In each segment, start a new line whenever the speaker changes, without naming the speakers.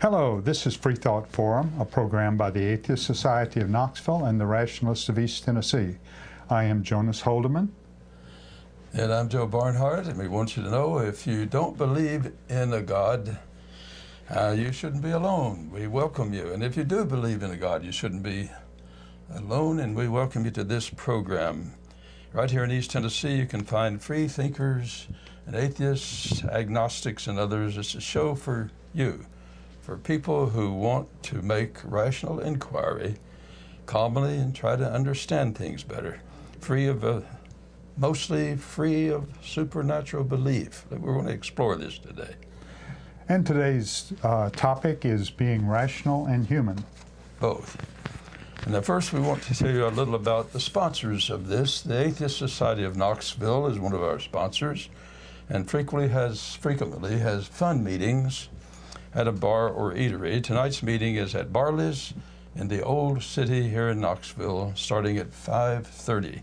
Hello, this is Freethought Forum, a program by the Atheist Society of Knoxville and the Rationalists of East Tennessee. I am Jonas Holdeman.
And I'm Joe Barnhart, and we want you to know if you don't believe in a God, you shouldn't be alone. We welcome you. And if you do believe in a God, you shouldn't be alone, and we welcome you to this program. Right here in East Tennessee, you can find free thinkers and atheists, agnostics, and others. It's a show for you, for people who want to make rational inquiry calmly and try to understand things better, mostly free of supernatural belief. We're going to explore this today.
And today's topic is being rational and human.
Both. And first we want to tell you a little about the sponsors of this. The Atheist Society of Knoxville is one of our sponsors and frequently has fun meetings at a bar or eatery. Tonight's meeting is at Barley's in the Old City here in Knoxville, starting at 5:30.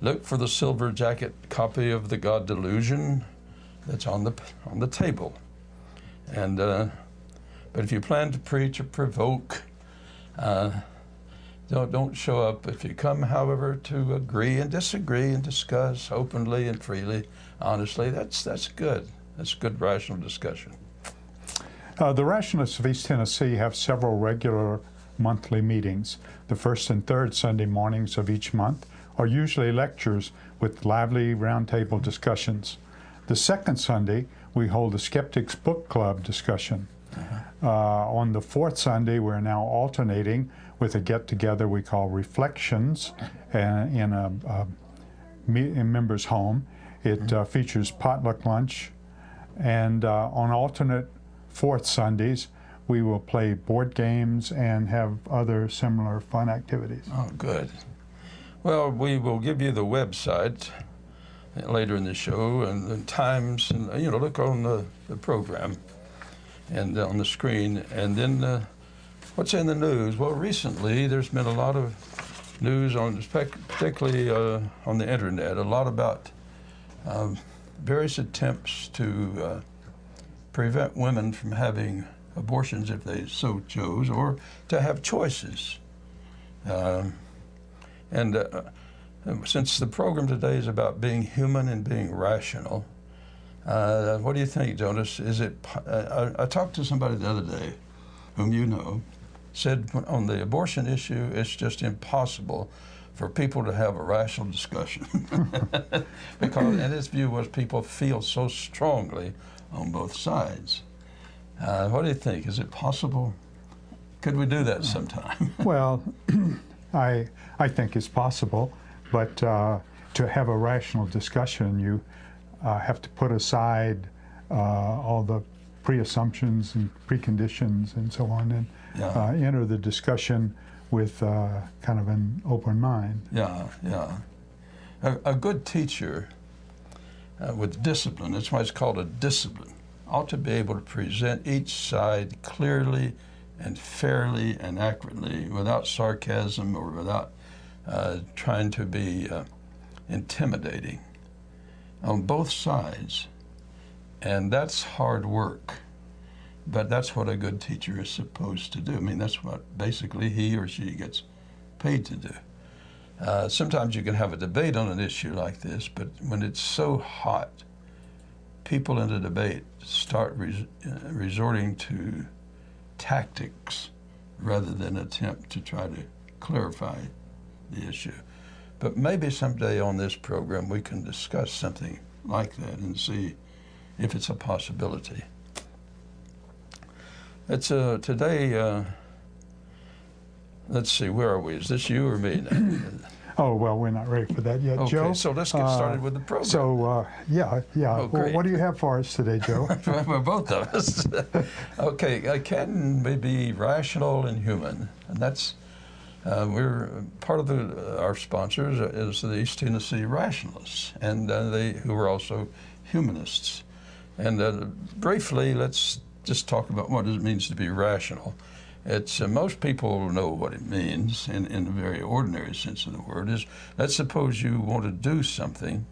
Look for the silver jacket copy of The God Delusion that's on the table. And but if you plan to preach or provoke, don't show up. If you come, however, to agree and disagree and discuss openly and freely, honestly, that's good. That's good rational discussion.
The Rationalists of East Tennessee have several regular monthly meetings. The first and third Sunday mornings of each month are usually lectures with lively roundtable discussions. The second Sunday, we hold a Skeptics Book Club discussion. On the fourth Sunday, we're now alternating with a get-together we call Reflections in a member's home. It features potluck lunch, and on alternate fourth Sundays, we will play board games and have other similar fun activities.
Oh, good. Well, we will give you the website later in the show and the times, and look on the program and on the screen. And then what's in the news? Well, recently there's been a lot of news particularly on the internet, a lot about various attempts to prevent women from having abortions if they so chose, or to have choices. Since the program today is about being human and being rational, what do you think, Jonas? I talked to somebody the other day, whom you know, said on the abortion issue, it's just impossible for people to have a rational discussion. And his view was people feel so strongly on both sides. What do you think? Is it possible? Could we do that sometime?
Well, I think it's possible, but to have a rational discussion, you have to put aside all the pre-assumptions and preconditions and so on, and enter the discussion with kind of an open mind.
Yeah. A good teacher with discipline, that's why it's called a discipline, ought to be able to present each side clearly and fairly and accurately without sarcasm or without trying to be intimidating on both sides. And that's hard work, but that's what a good teacher is supposed to do. I mean, that's what basically he or she gets paid to do. Sometimes you can have a debate on an issue like this, but when it's so hot, people in the debate start resorting to tactics rather than attempt to try to clarify the issue. But maybe someday on this program we can discuss something like that and see if it's a possibility. It's today, let's see, where are we? Is this you or me now?
Oh, well, we're not ready for that yet,
okay,
Joe.
So let's get started with the program.
So, yeah.
Oh,
well, what do you have for us today, Joe?
Well, both of us. Okay, can we be rational and human? And that's, we're part of our sponsors is the East Tennessee Rationalists, and who are also humanists. And briefly, let's just talk about what it means to be rational. It's most people know what it means in a very ordinary sense of the word. Is let's suppose you want to do something,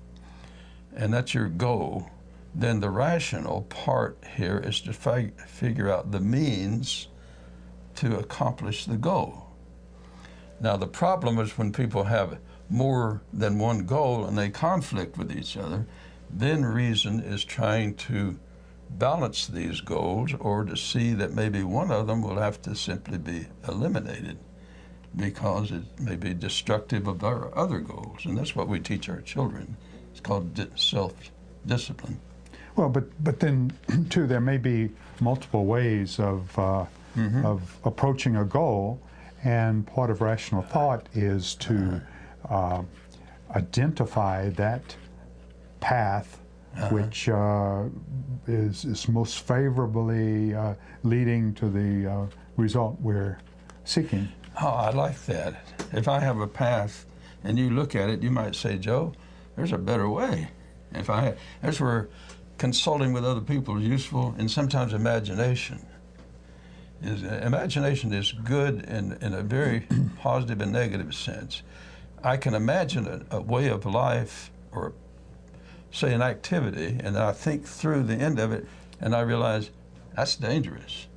and that's your goal, then the rational part here is to figure out the means to accomplish the goal. Now, the problem is when people have more than one goal and they conflict with each other, then reason is trying to balance these goals, or to see that maybe one of them will have to simply be eliminated because it may be destructive of our other goals. And that's what we teach our children. It's called self-discipline.
Well, but then, too, there may be multiple ways of approaching a goal, and part of rational thought is to identify that path which is most favorably leading to the result we're seeking.
Oh, I like that. If I have a path and you look at it, you might say, Joe, there's a better way. That's where consulting with other people is useful, and sometimes imagination is good in a very positive and negative sense. I can imagine a way of life, or say an activity, and I think through the end of it, and I realize that's dangerous.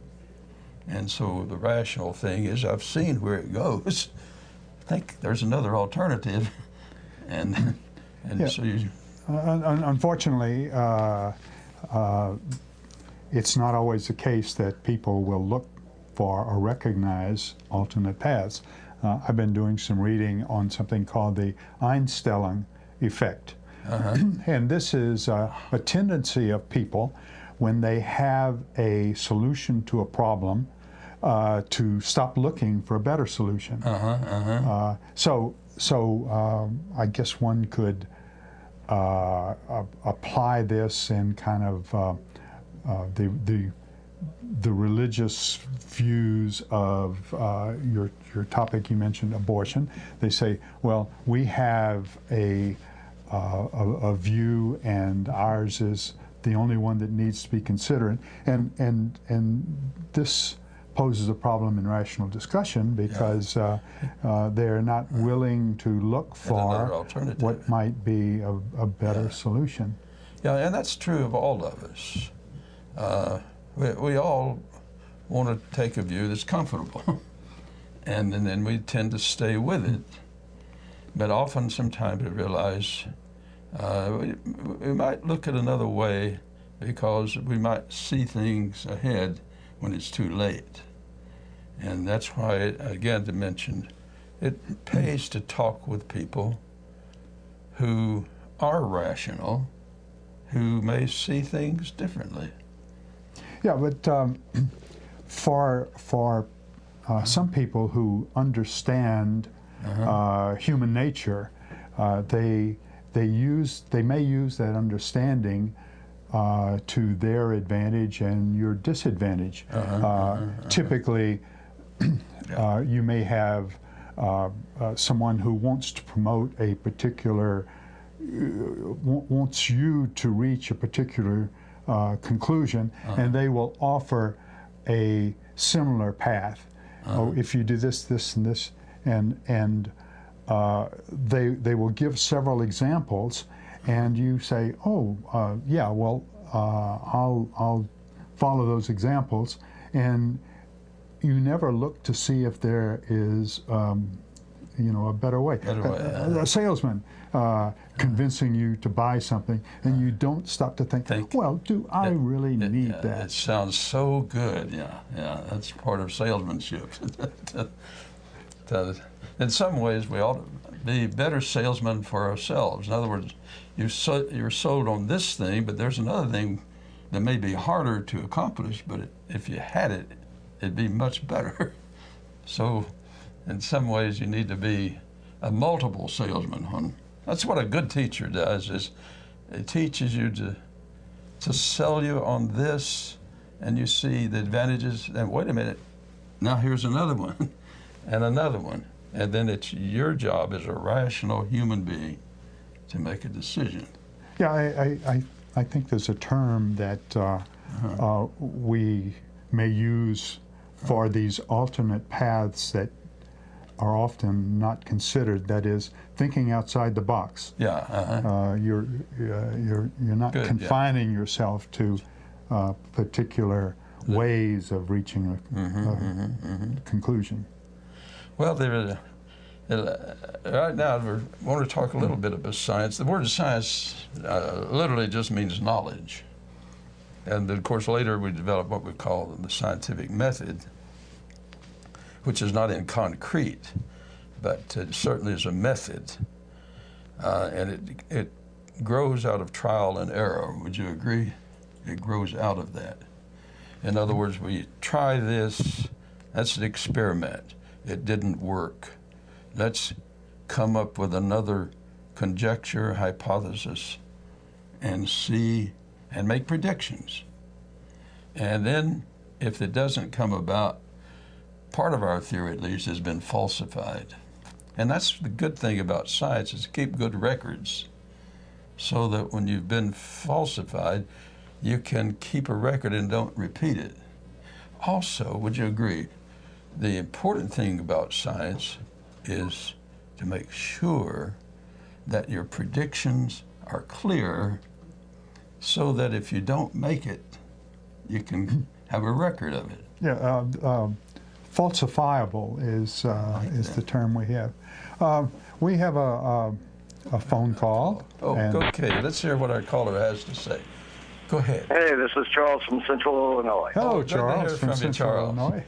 And so the rational thing is, I've seen where it goes. I think there's another alternative, and
yeah.
So you.
Unfortunately, it's not always the case that people will look for or recognize alternate paths. I've been doing some reading on something called the Einstellung effect. And this is a tendency of people, when they have a solution to a problem, to stop looking for a better solution. So I guess one could apply this in kind of the religious views of your topic. You mentioned abortion. They say, well, we have a view, and ours is the only one that needs to be considered, and this poses a problem in rational discussion, because they're not willing to look for what might be a better solution.
Yeah, and that's true of all of us. We all want to take a view that's comfortable, and then we tend to stay with it. But often, sometimes we realize we might look at another way, because we might see things ahead when it's too late. And that's why, again, to mention, it pays to talk with people who are rational, who may see things differently.
Yeah, but for some people who understand human nature, they may use that understanding to their advantage and your disadvantage. Typically, you may have someone who wants to promote a particular, wants you to reach a particular conclusion, and they will offer a similar path. Oh, if you do this, this, and this, and they will give several examples, and you say, oh, yeah, well, I'll follow those examples, and you never look to see if there is, a better way. A salesman convincing you to buy something, and you don't stop to think, well, do I really need that?
It sounds so good. Yeah, that's part of salesmanship. In some ways, we ought to be better salesmen for ourselves. In other words, you're sold on this thing, but there's another thing that may be harder to accomplish, but if you had it, it'd be much better. So in some ways, you need to be a multiple salesman. That's what a good teacher does, is it teaches you to sell you on this, and you see the advantages, and wait a minute, now here's another one, and another one. And then it's your job as a rational human being to make a decision.
Yeah, I think there's a term that we may use for these alternate paths that are often not considered. That is, thinking outside the box.
Yeah.
You're not
Good,
confining yourself to particular ways of reaching a conclusion.
Well, right now we want to talk a little bit about science. The word science literally just means knowledge. And then, of course, later we developed what we call the scientific method, which is not in concrete, but it certainly is a method. And it grows out of trial and error. Would you agree? It grows out of that. In other words, we try this, that's an experiment. It didn't work. Let's come up with another conjecture, hypothesis, and see, and make predictions. And then, if it doesn't come about, part of our theory at least has been falsified. And that's the good thing about science, is to keep good records, so that when you've been falsified, you can keep a record and don't repeat it. Also, would you agree, the important thing about science is to make sure that your predictions are clear, so that if you don't make it, you can have a record of it.
Yeah, falsifiable is the term we have. We have a phone call.
Oh, okay. Let's hear what our caller has to say. Go ahead.
Hey, this is Charles from Central Illinois.
Hello,
good to
Charles,
hear
from
from you,
Central
Charles.
Illinois.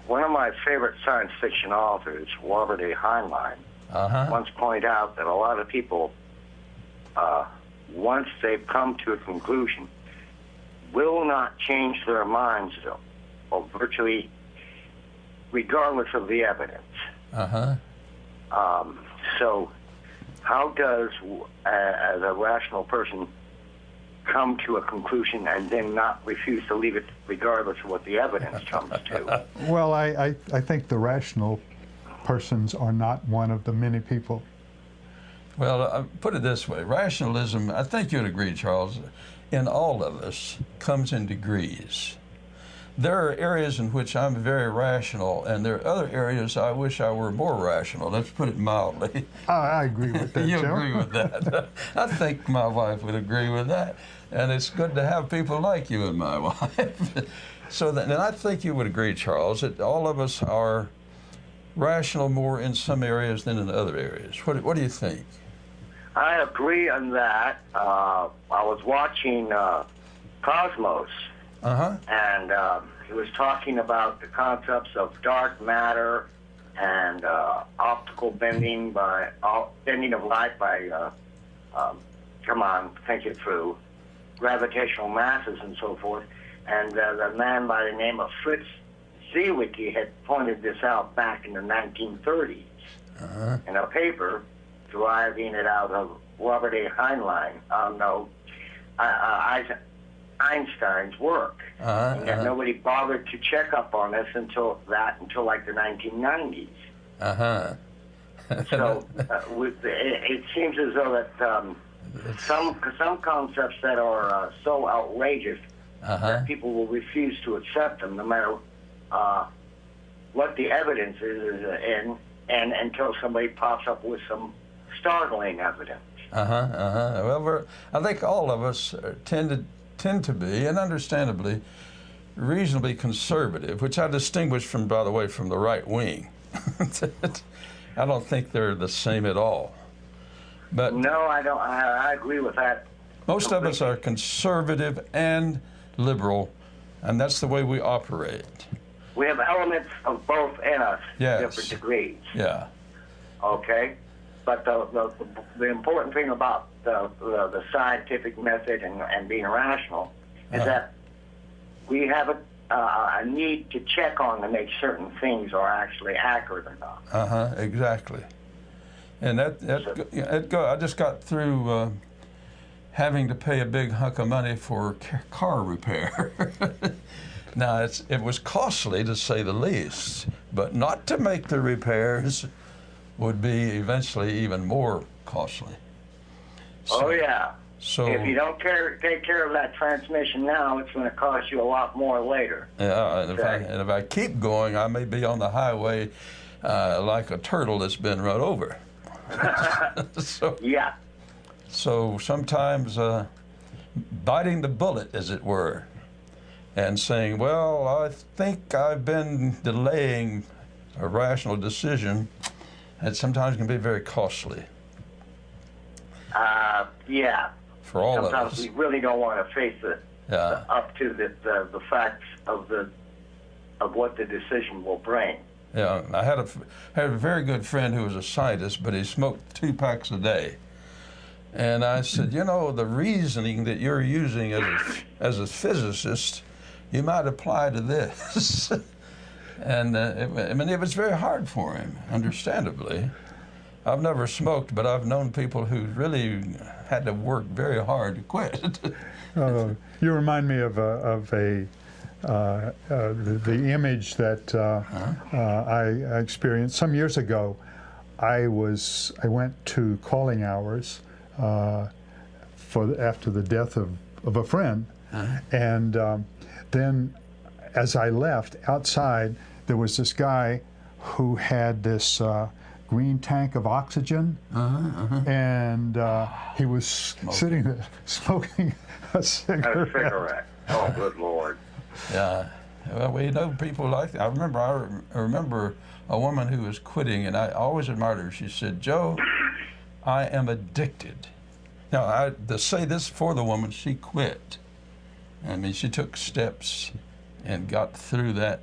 One of my favorite science fiction authors, Robert A. Heinlein, once pointed out that a lot of people, once they've come to a conclusion, will not change their minds, or virtually regardless of the evidence. So how does, as a rational person, come to a conclusion and then not refuse to leave it regardless of what the evidence comes to?
Well, I think the rational persons are not one of the many people.
Well, put it this way. Rationalism, I think you'd agree, Charles, in all of us comes in degrees. There are areas in which I'm very rational, and there are other areas I wish I were more rational. Let's put it mildly.
I agree with that,
You
Joe.
agree with that. I think my wife would agree with that. And it's good to have people like you and my wife. And I think you would agree, Charles, that all of us are rational more in some areas than in other areas. What do you think?
I agree on that. I was watching Cosmos, and he was talking about the concepts of dark matter and optical bending bending of light by, think it through, gravitational masses and so forth. And the man by the name of Fritz Zwicky had pointed this out back in the 1930s in a paper deriving it out of Robert A. Heinlein, Einstein's work. And that nobody bothered to check up on this until like the 1990s. So it seems as though that some concepts that are so outrageous that people will refuse to accept them, no matter what the evidence is and until somebody pops up with some startling evidence.
Well, I think all of us tend to be, and understandably, reasonably conservative, which I distinguish from, by the way, from the right wing. I don't think they're the same at all. But
no, I don't. I agree with that.
Most of us are conservative and liberal, and that's the way we operate.
We have elements of both in us,
Yes.
different degrees.
Yeah.
Okay, but the important thing about the scientific method and being rational is that we have a need to check on to make certain things are actually accurate or not.
Exactly. And I just got through having to pay a big hunk of money for car repair. Now, it was costly, to say the least, but not to make the repairs would be eventually even more costly.
Oh, yeah.
So
if you don't take care of that transmission now, it's going to cost you a lot more later.
Yeah, and if I keep going, I may be on the highway like a turtle that's been run over. So,
Yeah.
so sometimes biting the bullet, as it were, and saying, well, I think I've been delaying a rational decision, that sometimes can be very costly.
Yeah.
For all
Sometimes
of us.
we really don't want to face it up to the facts of what the decision will bring.
Yeah, I had a very good friend who was a scientist, but he smoked 2 packs a day. And I said, you know, the reasoning that you're using as a physicist, you might apply to this. And it was very hard for him, understandably. I've never smoked, but I've known people who really had to work very hard to quit.
You remind me of the image that I experienced some years ago. I went to calling hours after the death of a friend, and then as I left outside, there was this guy who had this green tank of oxygen, and he was sitting there smoking a cigarette.
A cigarette. Oh, good Lord.
Yeah. Well, we know people like that. I remember a woman who was quitting, and I always admired her. She said, Joe, I am addicted. Now, to say this for the woman, she quit. I mean, she took steps and got through that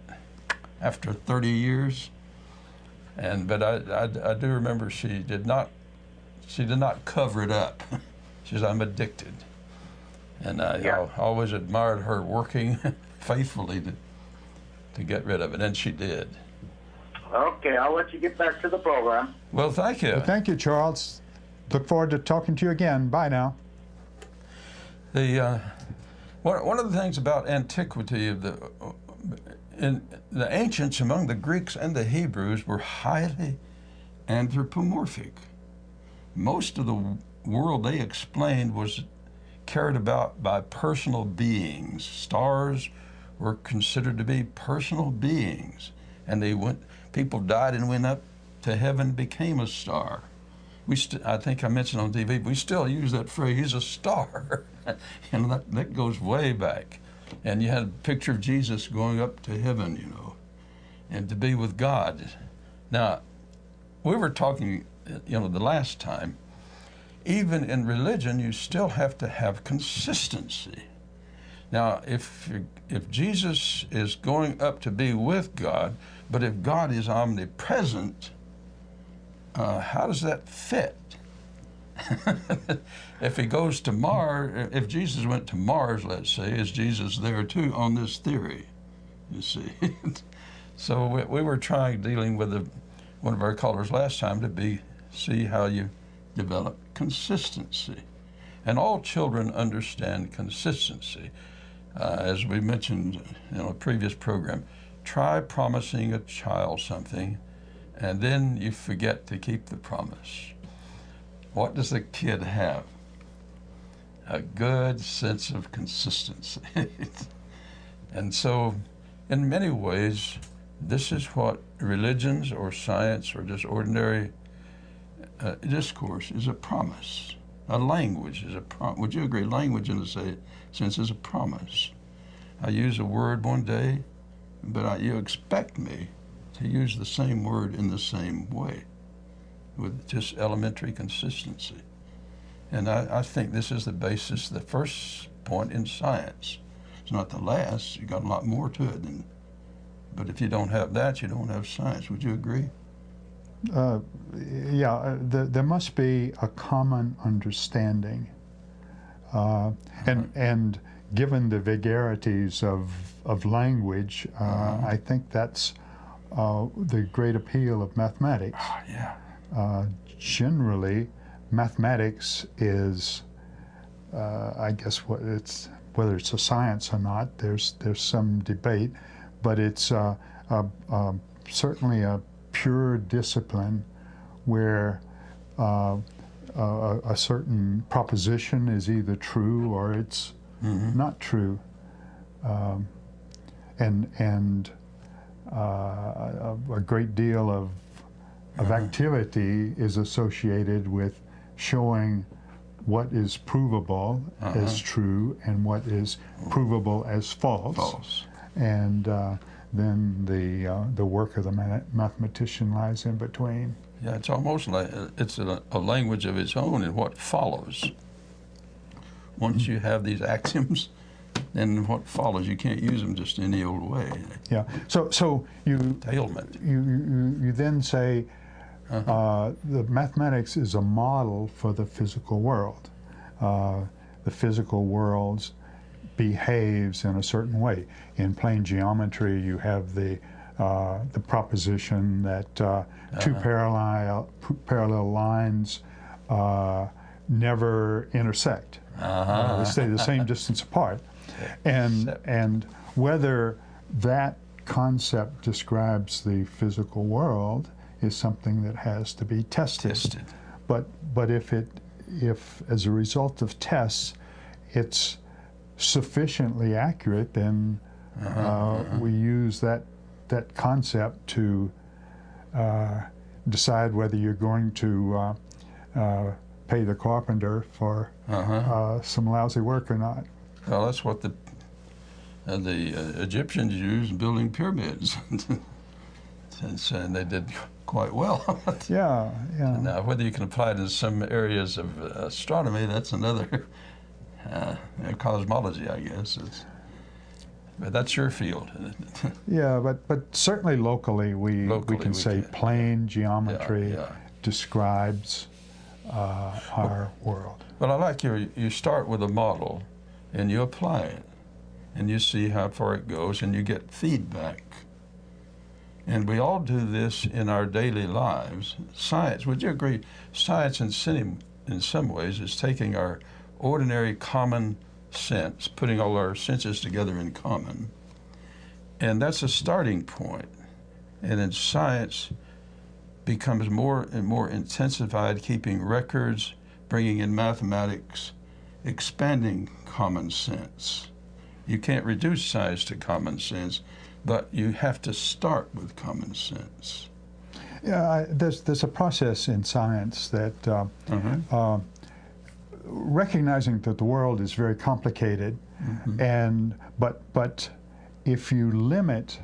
after 30 years. But I do remember she did not cover it up. She said, I'm addicted. And I always admired her working faithfully to get rid of it, and she did.
Okay, I'll let you get back to the program.
Well, thank you.
Well, thank you, Charles. Look forward to talking to you again. Bye now.
One of the things about antiquity in the ancients, among the Greeks and the Hebrews, were highly anthropomorphic. Most of the world they explained was carried about by personal beings. Stars were considered to be personal beings, and people died and went up to heaven, became a star. I think I mentioned on TV, we still use that phrase, a star. And that goes way back. And you had a picture of Jesus going up to heaven, you know, and to be with God. Now, we were talking, the last time, even in religion, you still have to have consistency. Now, if Jesus is going up to be with God, but if God is omnipresent, how does that fit? If he goes to Mars, if Jesus went to Mars, let's say, is Jesus there too on this theory? You see. So we were dealing with one of our callers last time to see how you develop consistency. And all children understand consistency. As we mentioned in a previous program, try promising a child something, and then you forget to keep the promise. What does the kid have? A good sense of consistency. And so, in many ways, this is what religions or science or just ordinary discourse is a promise. A language is a promise. Would you agree? Language, in a sense, is a promise. I use a word one day, but you expect me to use the same word in the same way, with just elementary consistency. And I think this is the basis, the first point in science. It's not the last. You got a lot more to it. But if you don't have that, you don't have science. Would you agree?
There must be a common understanding. And given the vagaries of language, I think that's the great appeal of mathematics. Generally, mathematics is, I guess, whether it's a science or not. There's some debate, but it's certainly a pure discipline where a certain proposition is either true or it's not true, and a great deal of activity is associated with showing what is provable as true and what is provable as false. And then the work of the mathematician lies in between.
Yeah, it's almost like it's a language of its own in what follows. Once you have these axioms, then what follows, you can't use them just any old way.
Yeah. So you
Entailment.
You then say the mathematics is a model for the physical world. The physical world behaves in a certain way. In plane geometry, you have the proposition that two parallel lines never intersect. They stay the same distance apart. And whether that concept describes the physical world is something that has to be tested. But if as a result of tests it's sufficiently accurate, then we use that concept to decide whether you're going to pay the carpenter for some lousy work or not.
Well, that's what the Egyptians used building pyramids, and they did quite well.
Yeah.
Now, whether you can apply it in some areas of astronomy, that's another cosmology, I guess. But that's your field.
Yeah, but certainly locally we can say plane geometry describes our world.
Well, I like you start with a model and you apply it and you see how far it goes and you get feedback. And we all do this in our daily lives. Science, would you agree, science in some ways is taking our ordinary common sense, putting all our senses together in common, and that's a starting point. And then science becomes more and more intensified, keeping records, bringing in mathematics, expanding common sense. You can't reduce science to common sense, but you have to start with common sense.
Yeah, there's a process in science that recognizing that the world is very complicated, but if you limit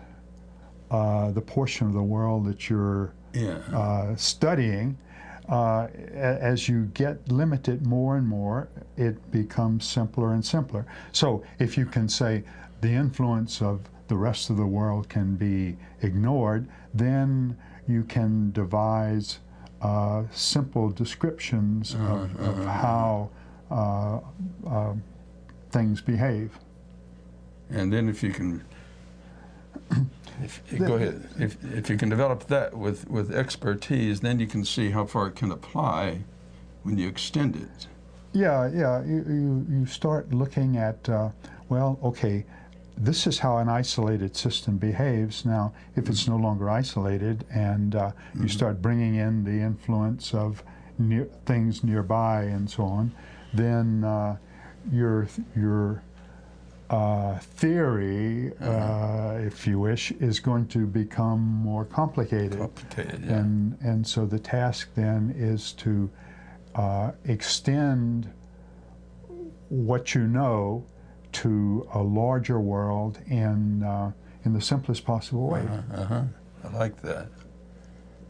the portion of the world that you're studying, as you get limited more and more, it becomes simpler and simpler. So if you can say the influence of the rest of the world can be ignored, then you can devise simple descriptions of how things behave.
And then if you can, go ahead. If you can develop that with expertise, then you can see how far it can apply when you extend it.
Yeah. You start looking at, well, okay, this is how an isolated system behaves. Now, if it's no longer isolated and you start bringing in the influence of things nearby and so on, then your theory, if you wish, is going to become more complicated. And so the task then is to extend what you know to a larger world in the simplest possible way.
I like that.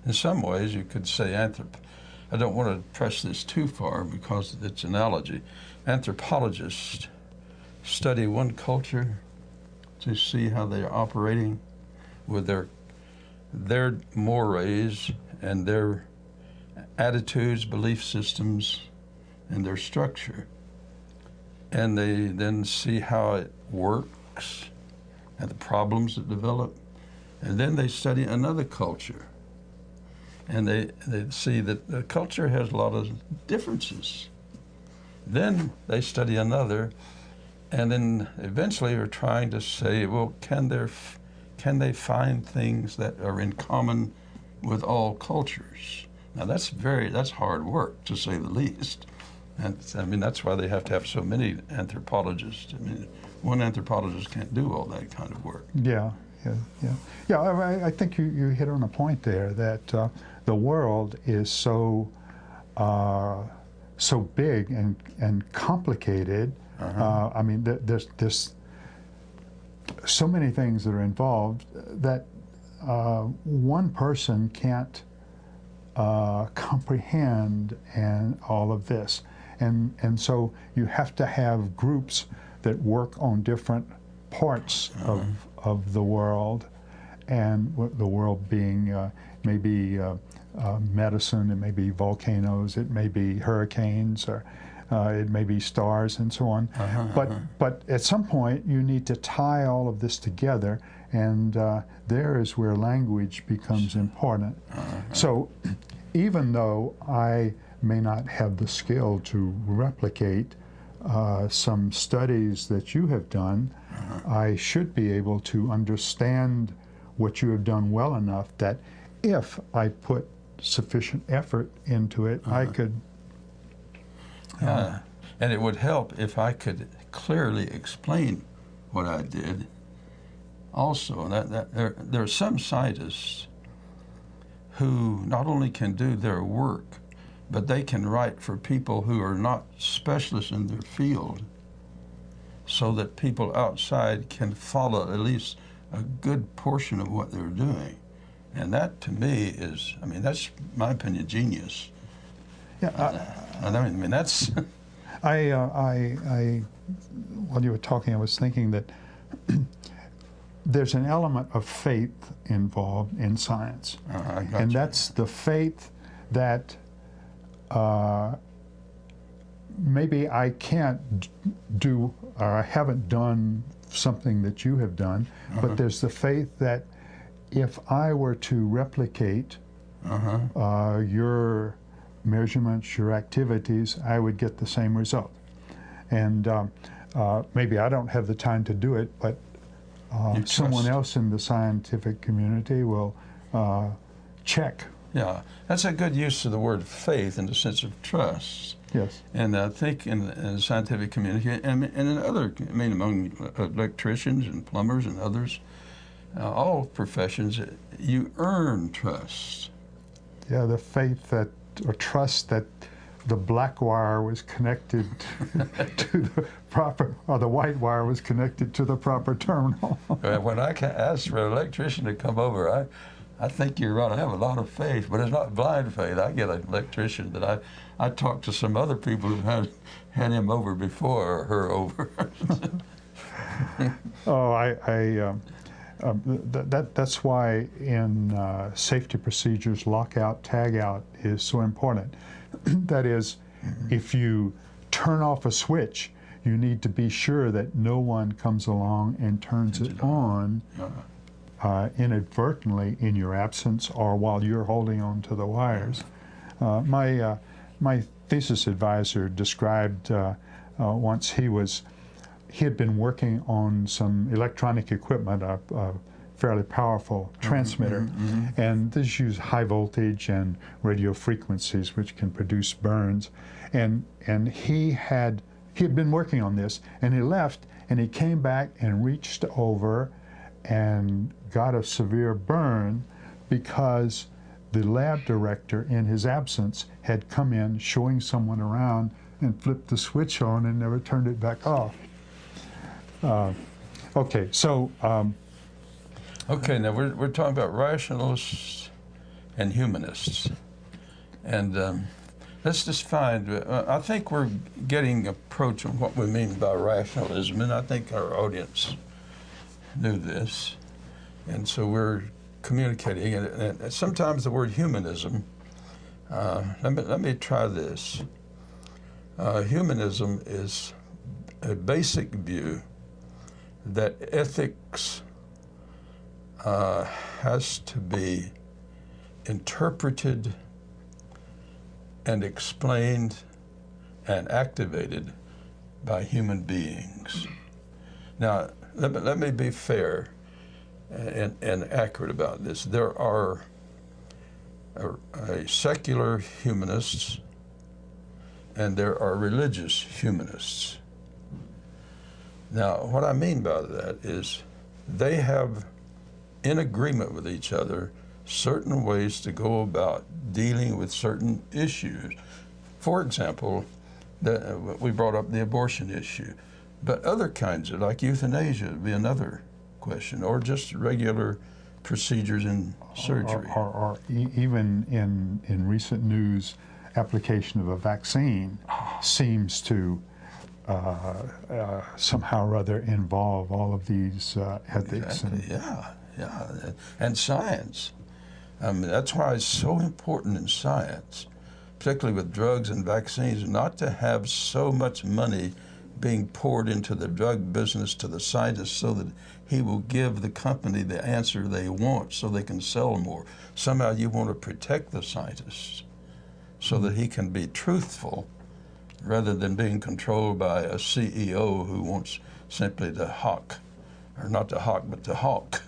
In some ways, you could say I don't want to press this too far because of its analogy. Anthropologists study one culture to see how they are operating with their mores and their attitudes, belief systems, and their structure. And they then see how it works and the problems that develop. And then they study another culture. And they see that the culture has a lot of differences. Then they study another, and then eventually are trying to say, well, can they find things that are in common with all cultures? Now that's hard work, to say the least. And I mean, that's why they have to have so many anthropologists. I mean, one anthropologist can't do all that kind of work.
Yeah. I think you hit on a point there that the world is so so big and complicated. I mean, there's so many things that are involved that one person can't comprehend and all of this, and so you have to have groups that work on different parts of the world, and the world being maybe medicine, it may be volcanoes, it may be hurricanes, or it may be stars and so on. But at some point you need to tie all of this together, and there is where language becomes important. So even though I may not have the skill to replicate some studies that you have done, I should be able to understand what you have done well enough that if I put sufficient effort into it, I could.
And it would help if I could clearly explain what I did. Also, there are some scientists who not only can do their work, but they can write for people who are not specialists in their field, so that people outside can follow at least a good portion of what they're doing. And that, to me, is, I mean, that's, my opinion, genius.
Yeah,
I mean, that's...
While you were talking, I was thinking that there's an element of faith involved in science. And that's the faith that maybe I can't do, or I haven't done something that you have done, but there's the faith that if I were to replicate your measurements, your activities, I would get the same result. And maybe I don't have the time to do it, but someone else in the scientific community will check.
Yeah, that's a good use of the word faith in the sense of trust.
Yes.
And I think in the scientific community, and in other, I mean, among electricians and plumbers and others, all professions, you earn trust.
Yeah, the faith that, or trust that the black wire was connected to the proper, or the white wire was connected to the proper terminal.
When I ask for an electrician to come over, I think you're right. I have a lot of faith, but it's not blind faith. I get an electrician that I talked to some other people who've had him over before, or her over.
That's why in safety procedures, lockout, tagout is so important. That is, if you turn off a switch, you need to be sure that no one comes along and turns it on inadvertently in your absence or while you're holding on to the wires. My thesis advisor described once he had been working on some electronic equipment, a fairly powerful transmitter, and this used high voltage and radio frequencies, which can produce burns. And he had been working on this, and he left, and he came back and reached over and got a severe burn because the lab director, in his absence, had come in showing someone around and flipped the switch on and never turned it back off. Okay, so...
okay, now we're talking about rationalists and humanists. And let's just find, I think we're getting approach on what we mean by rationalism, and I think our audience knew this. And so we're communicating, and sometimes the word humanism, let me try this. Humanism is a basic view that ethics has to be interpreted and explained and activated by human beings. Now, let me be fair and accurate about this. There are secular humanists and there are religious humanists. Now, what I mean by that is they have, in agreement with each other, certain ways to go about dealing with certain issues. For example, we brought up the abortion issue, but other kinds of, like euthanasia would be another question, or just regular procedures in surgery.
Or even in recent news, application of a vaccine seems to somehow or other involve all of these ethics.
Exactly. Yeah, and science. That's why it's so important in science, particularly with drugs and vaccines, not to have so much money being poured into the drug business to the scientist so that he will give the company the answer they want so they can sell more. Somehow you want to protect the scientists so that he can be truthful rather than being controlled by a CEO who wants simply to hawk, or not to hawk, but to hawk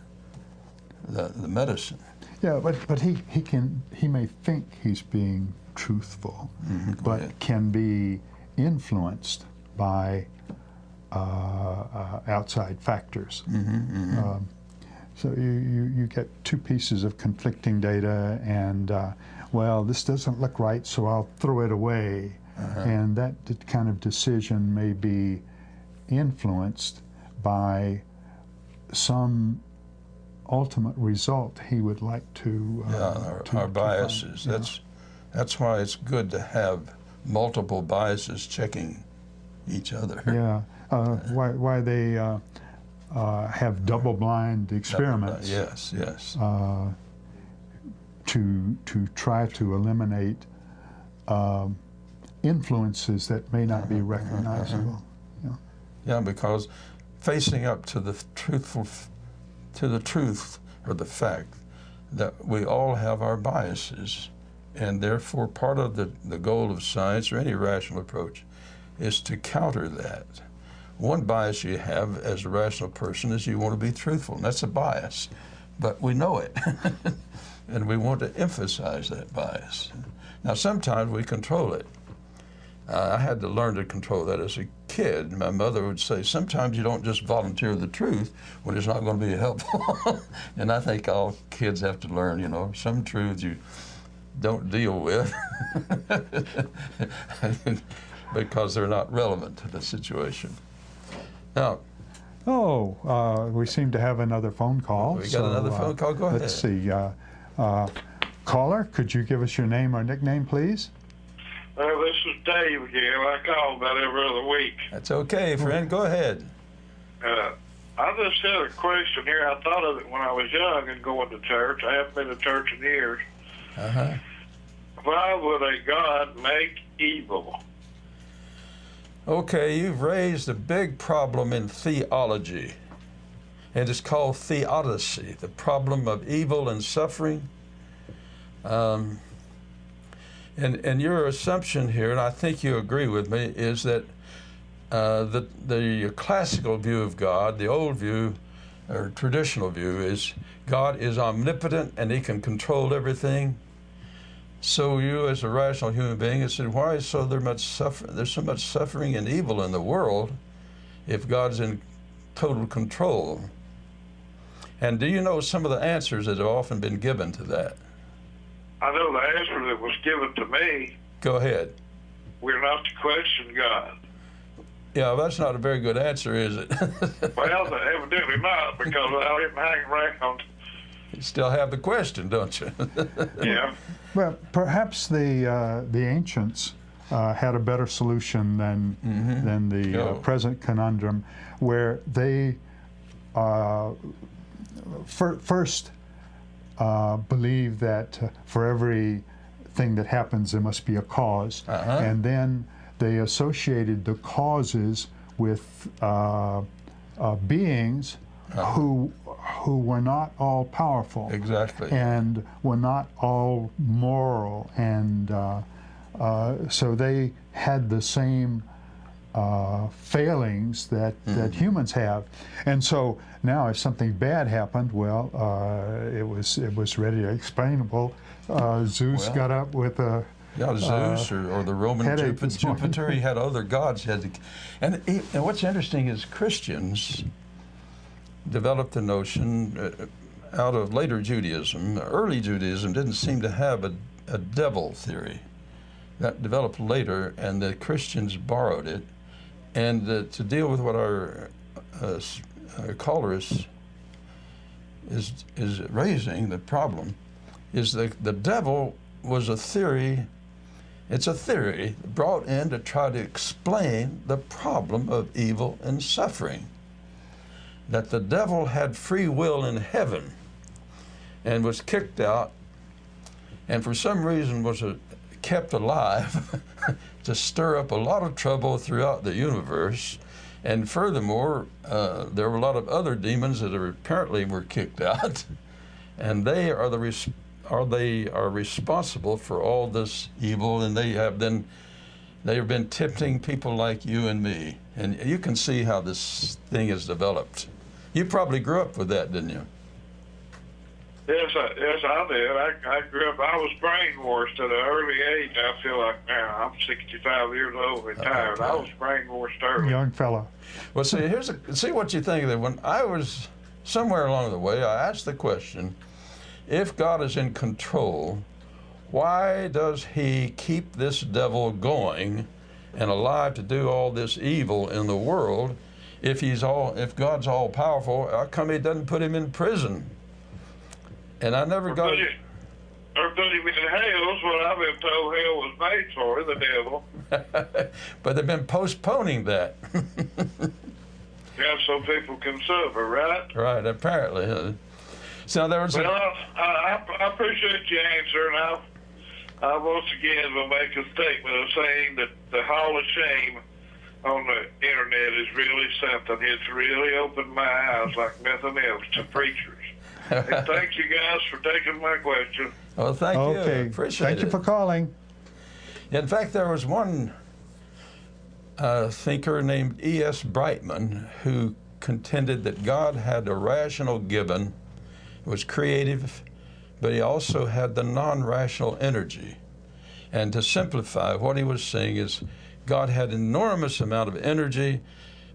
the medicine.
Yeah, but he may think he's being truthful, but can be influenced by outside factors. So you get two pieces of conflicting data, and well, this doesn't look right, so I'll throw it away. And that kind of decision may be influenced by some ultimate result he would like to.
Our biases. That's why it's good to have multiple biases checking each other.
Yeah, why they have double-blind experiments.
Yes.
To try to eliminate influences that may not be recognizable.
Yeah, because facing up to the truth or the fact that we all have our biases, and therefore part of the goal of science or any rational approach is to counter that. One bias you have as a rational person is you want to be truthful, and that's a bias, but we know it, and we want to emphasize that bias. Now, sometimes we control it. I had to learn to control that as a kid. My mother would say, sometimes you don't just volunteer the truth when it's not going to be helpful. And I think all kids have to learn, some truths you don't deal with because they're not relevant to the situation. Now,
we seem to have another phone call.
We got another phone call. Go ahead.
Let's see. Caller, could you give us your name or nickname, please?
This is Dave again. I call about every other week.
That's okay, friend. Go ahead.
I just had a question here. I thought of it when I was young and going to church. I haven't been to church in years. Why would a God make evil?
Okay, you've raised a big problem in theology, and it's called theodicy, the problem of evil and suffering. And your assumption here, and I think you agree with me, is that the classical view of God, the old view, or traditional view, is God is omnipotent and he can control everything. So you, as a rational human being, have said, why is there's so much suffering and evil in the world if God's in total control? And do you know some of the answers that have often been given to that?
I know the answer that was given to me.
Go ahead.
We're not to question God.
Yeah, that's not a very good answer, is it?
Well, evidently not, because I didn't hang around.
You still have the question, don't you?
Yeah.
Well, perhaps the ancients had a better solution than the present conundrum, where they first believe that for everything that happens there must be a cause, and then they associated the causes with beings who were not all powerful,
exactly,
and were not all moral, and so they had the same failings that humans have. And so now if something bad happened, well, it was readily explainable. Zeus got up with a
Zeus or the Roman Jupiter. He had other gods. And what's interesting is Christians developed the notion, out of later Judaism. Early Judaism didn't seem to have a devil theory. That developed later, and the Christians borrowed it. And to deal with what our caller is raising, the problem is that the devil was a theory. It's a theory brought in to try to explain the problem of evil and suffering. That the devil had free will in heaven and was kicked out, and for some reason was kept alive to stir up a lot of trouble throughout the universe. And furthermore, there were a lot of other demons that apparently were kicked out, and they are responsible for all this evil, and they have been tempting people like you and me. And you can see how this thing has developed. You probably grew up with that, didn't you?
Yes, I did. I grew up. I was brainwashed at an early age. I feel like now I'm 65 years old, retired.
Okay.
I was brainwashed early.
Young fella.
Well, see, see what you think of that. When I was somewhere along the way, I asked the question: if God is in control, why does He keep this devil going and alive to do all this evil in the world? If God's all powerful, how come He doesn't put him in prison? And I never got.
Or put him in hell is what I've been told hell was made for, the devil.
But they've been postponing that.
Yeah, so people can suffer, right?
Right, apparently. So there was.
Well, I appreciate your answer, and I once again will make a statement of saying that the Hall of Shame on the internet is really something. It's really opened my eyes like nothing else to preachers. And thank you guys for taking my question.
Well, thank you. Appreciate it.
Thank you for calling.
In fact, there was one thinker named E.S. Brightman who contended that God had a rational given, was creative, but He also had the non-rational energy. And to simplify, what he was saying is God had an enormous amount of energy,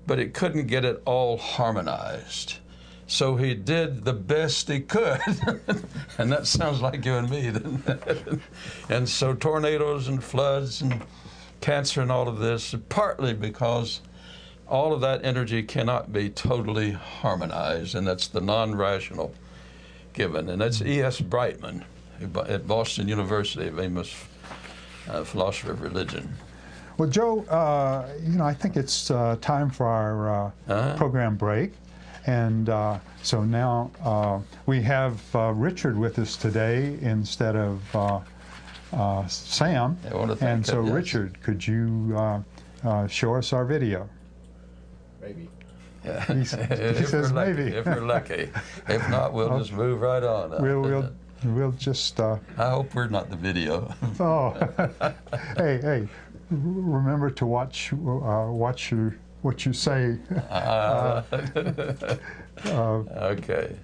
but it couldn't get it all harmonized. So He did the best He could. And that sounds like you and me, doesn't it? And so tornadoes and floods and cancer and all of this, partly because all of that energy cannot be totally harmonized, and that's the non-rational given. And that's E.S. Brightman at Boston University, a famous philosopher of religion.
Well, Joe, I think it's time for our program break. And so now we have Richard with us today instead of Sam. And so, Richard, could you show us our video?
Maybe.
Yeah.
He says maybe.
If we're lucky. If not, we'll just move right on.
We'll just.
I hope we're not the video.
Oh, hey! Remember to watch what you say.
Okay.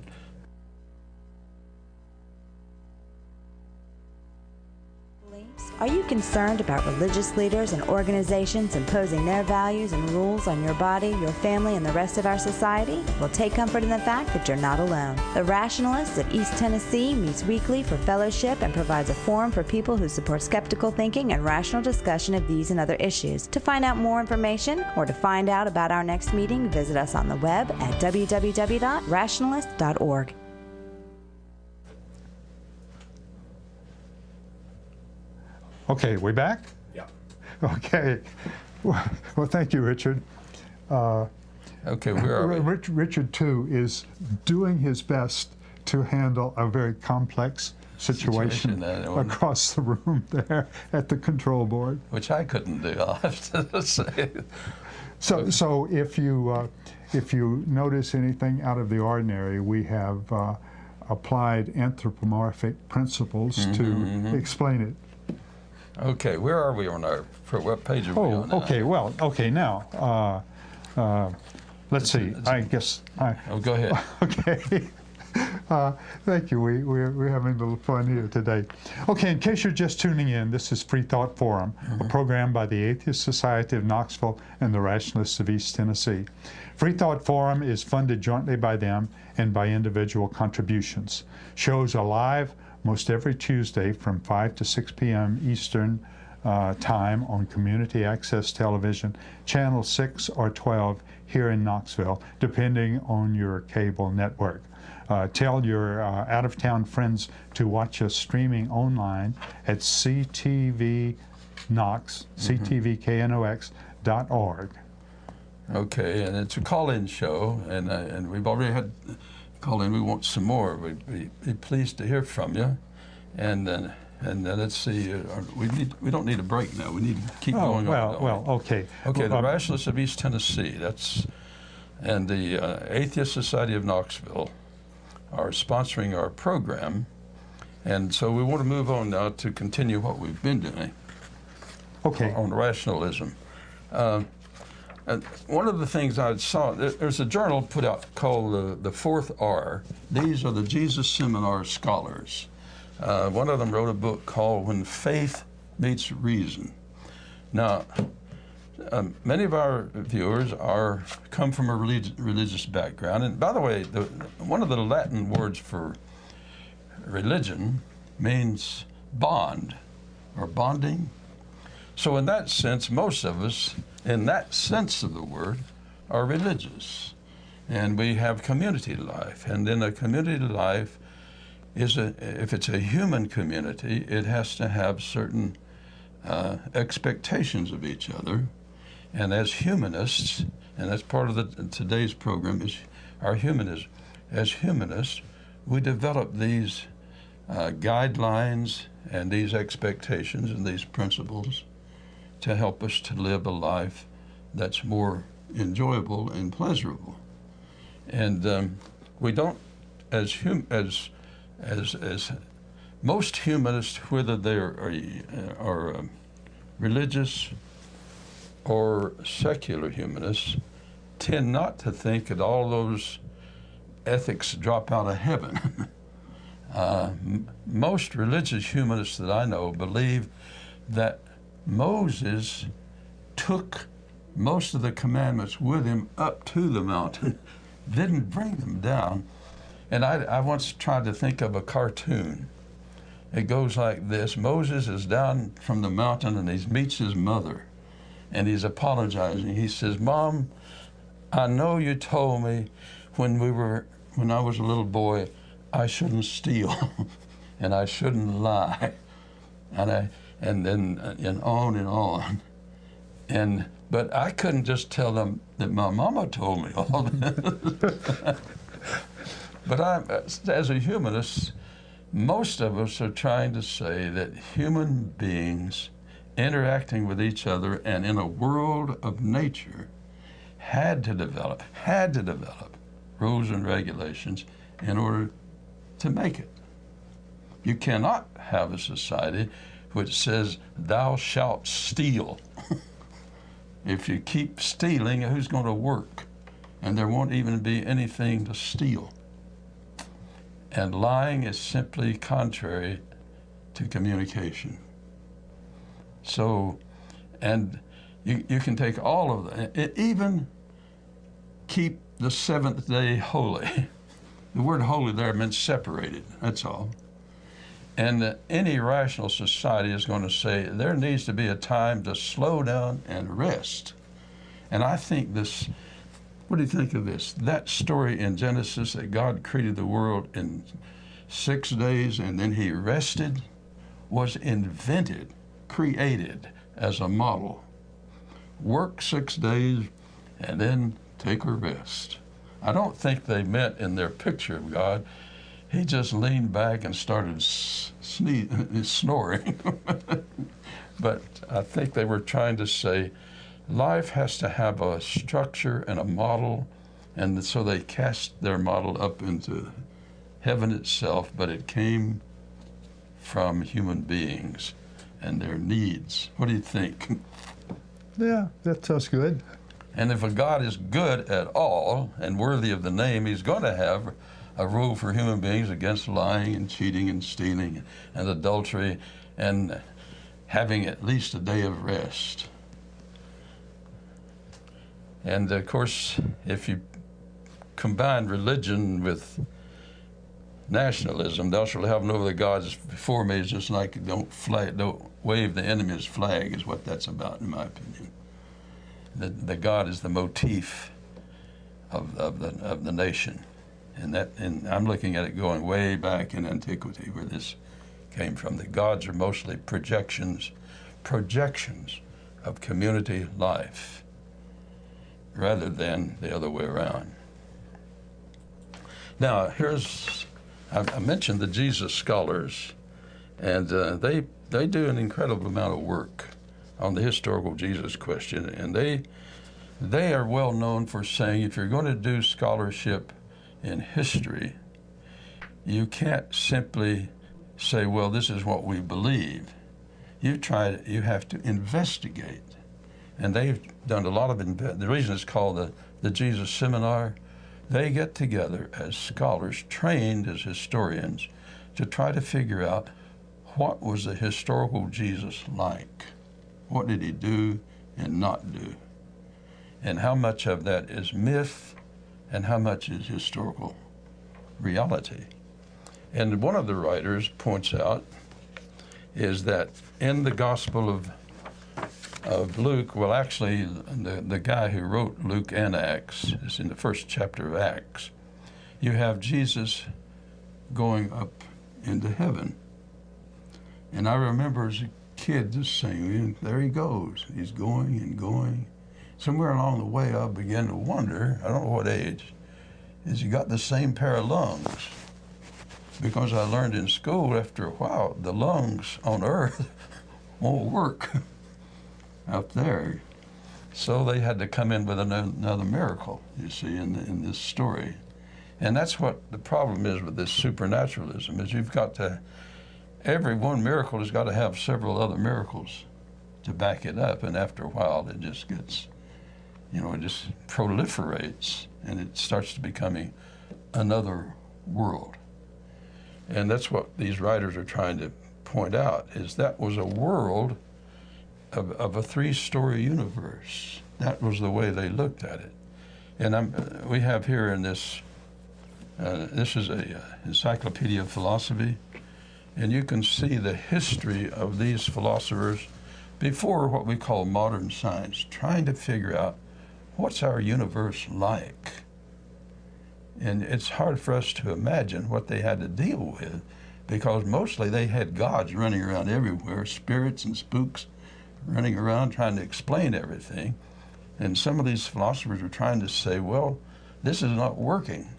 Are you concerned about religious leaders and organizations imposing their values and rules on your body, your family, and the rest of our society? Well, take comfort in the fact that you're not alone. The Rationalists of East Tennessee meets weekly for fellowship and provides a forum for people who support skeptical thinking and rational discussion of these and other issues. To find out more information or to find out about our next meeting, visit us on the web at www.rationalist.org.
Okay, we back?
Yeah.
Okay. Well, thank you, Richard.
Okay, where are we?
Richard, too, is doing his best to handle a very complex situation across the room there at the control board.
Which I couldn't do, I'll have to say.
So if you notice anything out of the ordinary, we have applied anthropomorphic principles to explain it.
Okay, where are we on what page are we on now?
Okay, now, let's see, I guess
go ahead.
Okay. Thank you. We're having a little fun here today. Okay, in case you're just tuning in, this is Freethought Forum, a program by the Atheist Society of Knoxville and the Rationalists of East Tennessee. Freethought Forum is funded jointly by them and by individual contributions. Shows are live most every Tuesday from 5 to 6 p.m. Eastern time on Community Access Television, Channel 6 or 12 here in Knoxville, depending on your cable network. Tell your out-of-town friends to watch us streaming online at ctvknox.org.
Okay, and it's a call-in show, and we've already had call-in. We want some more. We'd be pleased to hear from you, and then let's see. We don't need a break now. We need to keep going on.
Well, okay.
Okay, the Rationalists of East Tennessee. And the Atheist Society of Knoxville are sponsoring our program, and so we want to move on now to continue what we've been doing.
Okay.
On rationalism. And one of the things I saw, there's a journal put out called the Fourth R. These are the Jesus Seminar scholars. One of them wrote a book called When Faith Meets Reason. Now, many of our viewers come from a religious background. And by the way, one of the Latin words for religion means bond or bonding. So in that sense, most of us, in that sense of the word, are religious. And we have community life. And then a community life if it's a human community, it has to have certain expectations of each other. And as humanists, and that's part of today's program, is our humanism. As humanists, we develop these guidelines and these expectations and these principles to help us to live a life that's more enjoyable and pleasurable. And we don't, as most humanists, whether they are religious or secular humanists, tend not to think that all those ethics drop out of heaven. Most religious humanists that I know believe that Moses took most of the commandments with him up to the mountain, didn't bring them down. And I once tried to think of a cartoon. It goes like this. Moses is down from the mountain and he meets his mother and he's apologizing. He says, "Mom, I know you told me when I was a little boy, I shouldn't steal and I shouldn't lie." And on and on. But I couldn't just tell them that my mama told me all that. But as a humanist, most of us are trying to say that human beings interacting with each other and in a world of nature had to develop rules and regulations in order to make it. You cannot have a society which says, "Thou shalt steal." If you keep stealing, who's going to work? And there won't even be anything to steal. And lying is simply contrary to communication. So, and you can take all of that, even keep the seventh day holy. The word holy there meant separated, that's all. And any rational society is going to say there needs to be a time to slow down and rest. And I think what do you think of this? That story in Genesis that God created the world in 6 days and then he rested was created as a model. Work 6 days and then take a rest. I don't think they meant in their picture of God, he just leaned back and started snoring. But I think they were trying to say life has to have a structure and a model, and so they cast their model up into heaven itself, but it came from human beings and their needs. What do you think?
Yeah, that sounds good.
And if a God is good at all and worthy of the name, he's going to have a rule for human beings against lying and cheating and stealing and adultery and having at least a day of rest. And of course, if you combine religion with nationalism, thou shalt have no other gods before me, is just like don't wave the enemy's flag, is what that's about, in my opinion. The God is the motif of the nation, and I'm looking at it going way back in antiquity, where this came from. The gods are mostly projections of community life, rather than the other way around. Now, I mentioned the Jesus scholars, and they do an incredible amount of work on the historical Jesus question, and they are well known for saying if you're going to do scholarship in history, you can't simply say, well, this is what we believe. You have to investigate. And they've done a lot of, the reason it's called the Jesus Seminar, they get together as scholars trained as historians to try to figure out what was the historical Jesus like? What did he do and not do? And how much of that is myth and how much is historical reality? And one of the writers points out is that in the Gospel of Luke, well, actually, the guy who wrote Luke and Acts is in the first chapter of Acts. You have Jesus going up into heaven. And I remember as a kid just saying, there he goes. He's going and going. Somewhere along the way, I began to wonder, I don't know what age, is he got the same pair of lungs? Because I learned in school after a while, the lungs on Earth won't work up there. So they had to come in with another miracle, you see, in this story. And that's what the problem is with this supernaturalism, is you've got to, every one miracle has got to have several other miracles to back it up, and after a while it just gets, it just proliferates, and it starts to becoming another world. And that's what these writers are trying to point out, is that was a world of a three-story universe. That was the way they looked at it. And we have here in this, this is a encyclopedia of philosophy, and you can see the history of these philosophers before what we call modern science, trying to figure out what's our universe like. And it's hard for us to imagine what they had to deal with, because mostly they had gods running around everywhere, spirits and spooks running around trying to explain everything. And some of these philosophers were trying to say, well, this is not working.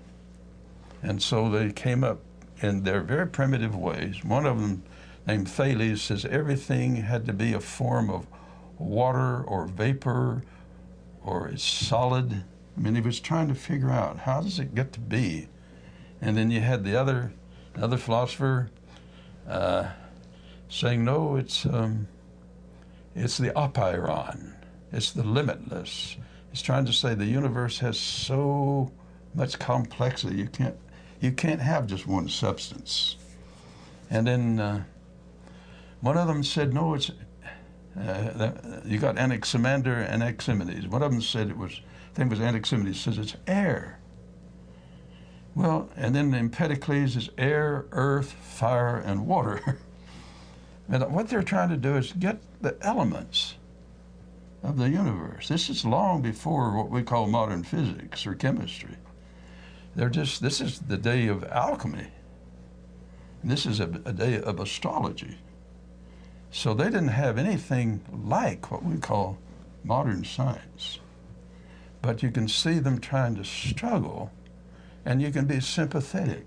And so they came up in their very primitive ways. One of them, named Thales, says everything had to be a form of water or vapor or it's solid. I mean, he was trying to figure out, how does it get to be? And then you had the other philosopher saying, no, it's the apeiron. It's the limitless. It's trying to say the universe has so much complexity. You can't have just one substance. And then one of them said, no, it's you got Anaximander and Anaximenes. One of them said I think it was Anaximenes, says it's air. Well, and then Empedocles is air, earth, fire, and water. And what they're trying to do is get the elements of the universe. This is long before what we call modern physics or chemistry. This is the day of alchemy. This is a day of astrology. So they didn't have anything like what we call modern science. But you can see them trying to struggle, and you can be sympathetic.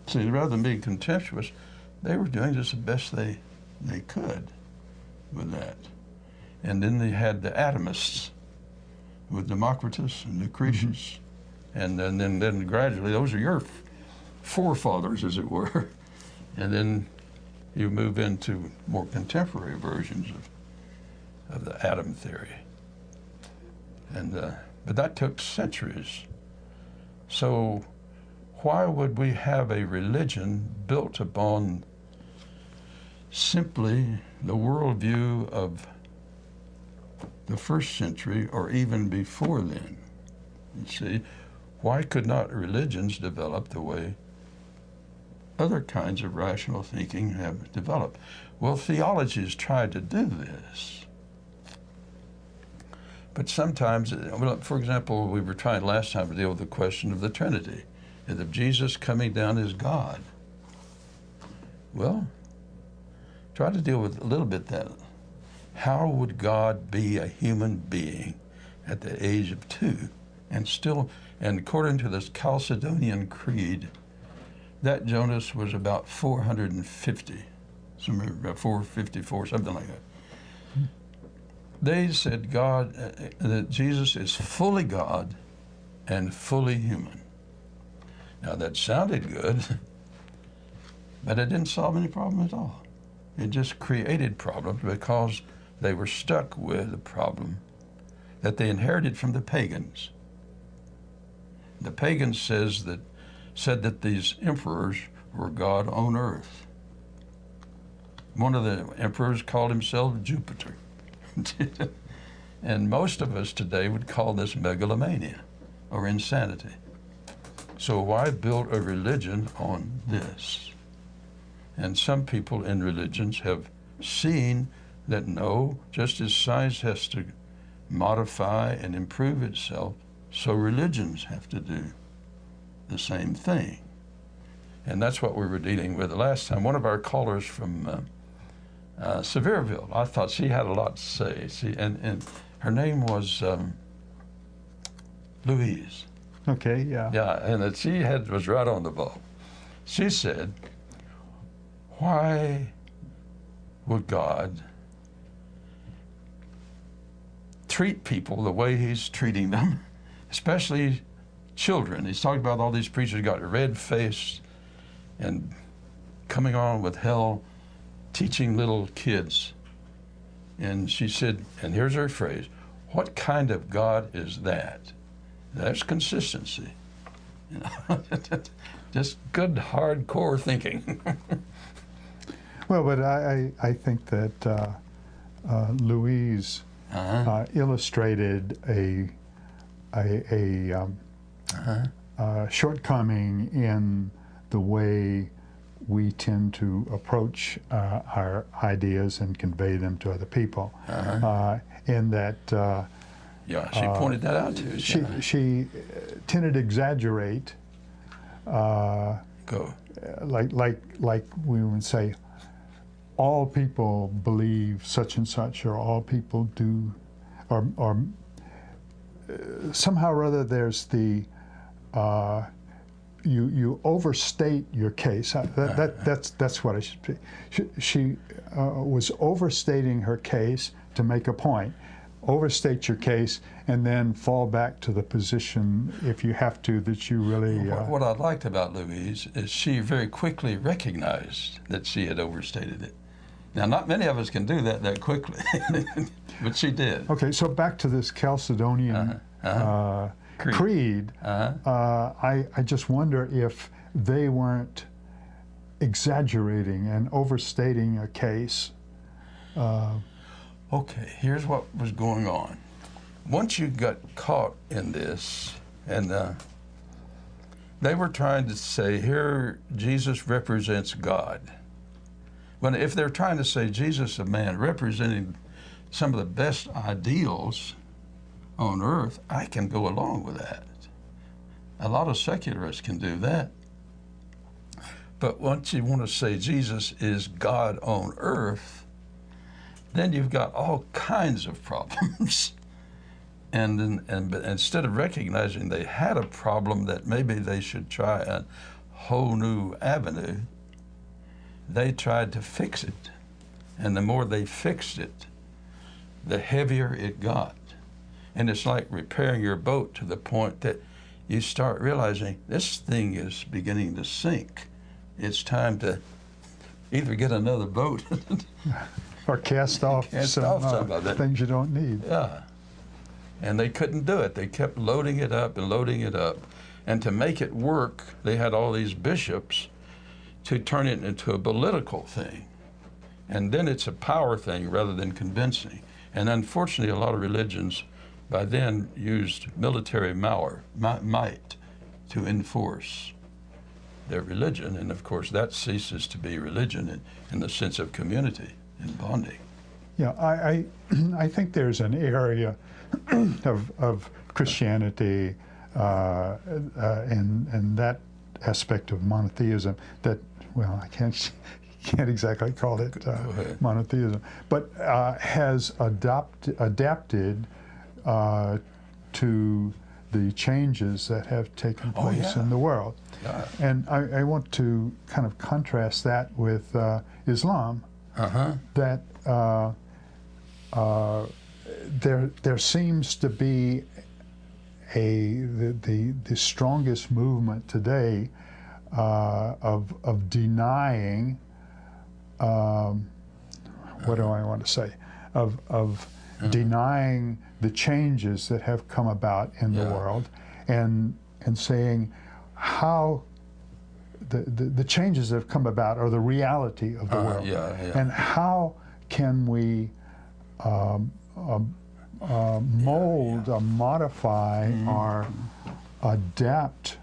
See, rather than being contemptuous, they were doing just the best they could with that. And then they had the atomists with Democritus and Lucretius. Mm-hmm. And then gradually, those are your forefathers, as it were. And then you move into more contemporary versions of the atom theory. And but that took centuries. So why would we have a religion built upon simply the worldview of the first century or even before then? You see, why could not religions develop the way other kinds of rational thinking have developed? Well, theology has tried to do this. But sometimes, for example, we were trying last time to deal with the question of the Trinity, and of Jesus coming down as God. Well, try to deal with a little bit that. How would God be a human being at the age of 2 and still, and according to this Chalcedonian Creed, that Jonas was about 450, somewhere about 454, something like that. They said that Jesus is fully God and fully human. Now that sounded good, but it didn't solve any problem at all. It just created problems because they were stuck with a problem that they inherited from the pagans. The pagans said that these emperors were God on earth. One of the emperors called himself Jupiter. And most of us today would call this megalomania or insanity. So why build a religion on this? And some people in religions have seen that no, just as science has to modify and improve itself, so religions have to do the same thing. And that's what we were dealing with the last time. One of our callers from Sevierville, I thought she had a lot to say. And her name was Louise.
Okay, yeah.
Yeah, and that she was right on the ball. She said, why would God treat people the way he's treating them, especially children? He's talking about all these preachers got a red face and coming on with hell, teaching little kids. And she said, and here's her phrase, what kind of God is that? That's consistency. You know, just good, hardcore thinking.
Well, but I think that Louise illustrated a shortcoming in the way we tend to approach our ideas and convey them to other people. In that,
yeah, she pointed that out too.
She tended to exaggerate. Like we would say, all people believe such and such, or all people do, or somehow or other there's the you overstate your case. That's what I should say. She was overstating her case to make a point. Overstate your case and then fall back to the position, if you have to, that you really...
What I liked about Louise is she very quickly recognized that she had overstated it. Now, not many of us can do that quickly, but she did.
Okay, so back to this Chalcedonian creed. I just wonder if they weren't exaggerating and overstating a case.
Okay, here's what was going on. Once you got caught in this, and they were trying to say, here, Jesus represents God. When if they're trying to say Jesus, a man representing some of the best ideals on earth, I can go along with that. A lot of secularists can do that. But once you want to say Jesus is God on earth, then you've got all kinds of problems. And instead of recognizing they had a problem that maybe they should try a whole new avenue, they tried to fix it. And the more they fixed it, the heavier it got. And it's like repairing your boat to the point that you start realizing this thing is beginning to sink. It's time to either get another boat
or cast off some
of it.
Things you don't need.
Yeah. And they couldn't do it. They kept loading it up and loading it up. And to make it work, they had all these bishops to turn it into a political thing. And then it's a power thing rather than convincing. And unfortunately, a lot of religions by then used military might to enforce their religion. And of course, that ceases to be religion in the sense of community and bonding.
Yeah, I think there's an area of Christianity and that aspect of monotheism that, well, I can't exactly call it monotheism, but has adapted to the changes that have taken place in the world. Yeah. And I want to kind of contrast that with Islam, that there seems to be the strongest movement today of denying what do I want to say, of denying the changes that have come about in the world, and saying how the changes that have come about are the reality of the world, and how can we mold, modify, or adapt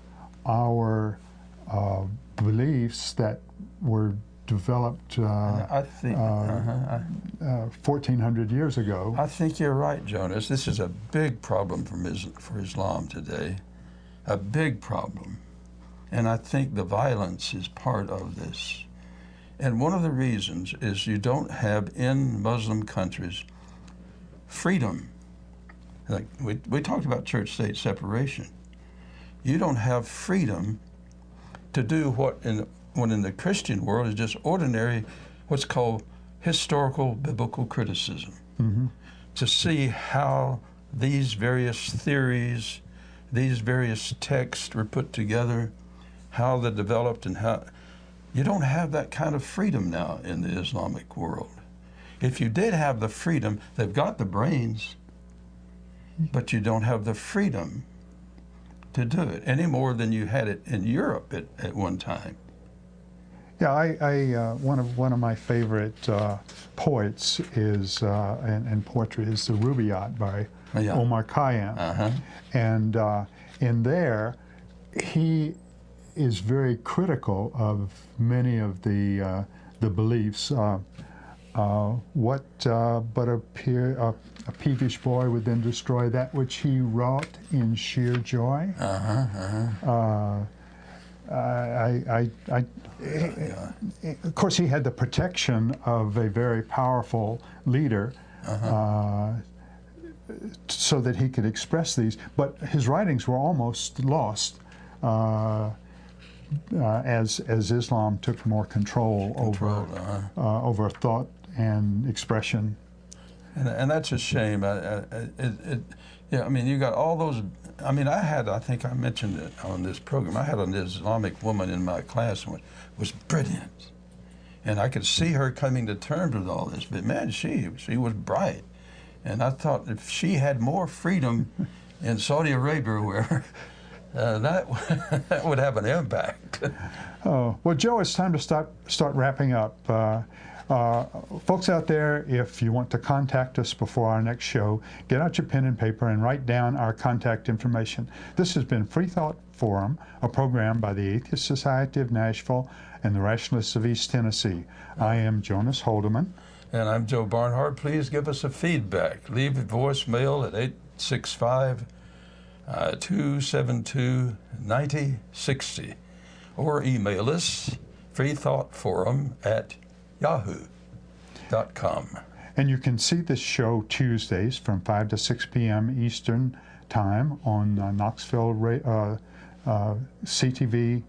our beliefs that were developed
I think
1,400 years ago.
I think you're right, Jonas. This is a big problem for Islam today, a big problem. And I think the violence is part of this. And one of the reasons is you don't have in Muslim countries freedom. Like we talked about church-state separation. You don't have freedom to do what in the Christian world is just ordinary, what's called historical biblical criticism. To see how these various theories, these various texts were put together, how they developed, and how you don't have that kind of freedom now in the Islamic world. If you did have the freedom, they've got the brains, but you don't have the freedom to do it any more than you had it in Europe at one time.
Yeah, one of my favorite poets is and poetry is the Rubaiyat by Omar Khayyam, and in there he is very critical of many of the beliefs. What but a peevish boy would then destroy that which he wrought in sheer joy. Of course, he had the protection of a very powerful leader, so that he could express these. But his writings were almost lost as Islam took more control over thought and expression.
And that's a shame. Yeah, I mean, you got all those. I mean, I think I mentioned it on this program. I had an Islamic woman in my class who was brilliant, and I could see her coming to terms with all this. But man, she was bright, and I thought if she had more freedom in Saudi Arabia, where that would have an impact.
Oh well, Joe, it's time to start wrapping up. Folks out there, if you want to contact us before our next show, get out your pen and paper and write down our contact information. This has been Freethought Forum, a program by the Atheist Society of Nashville and the Rationalists of East Tennessee. I am Jonas Holdeman.
And I'm Joe Barnhart. Please give us a feedback. Leave a voicemail at 865-272-9060 or email us freethoughtforum@yahoo.com.
And you can see this show Tuesdays from 5 to 6 p.m. Eastern Time on Knoxville CTV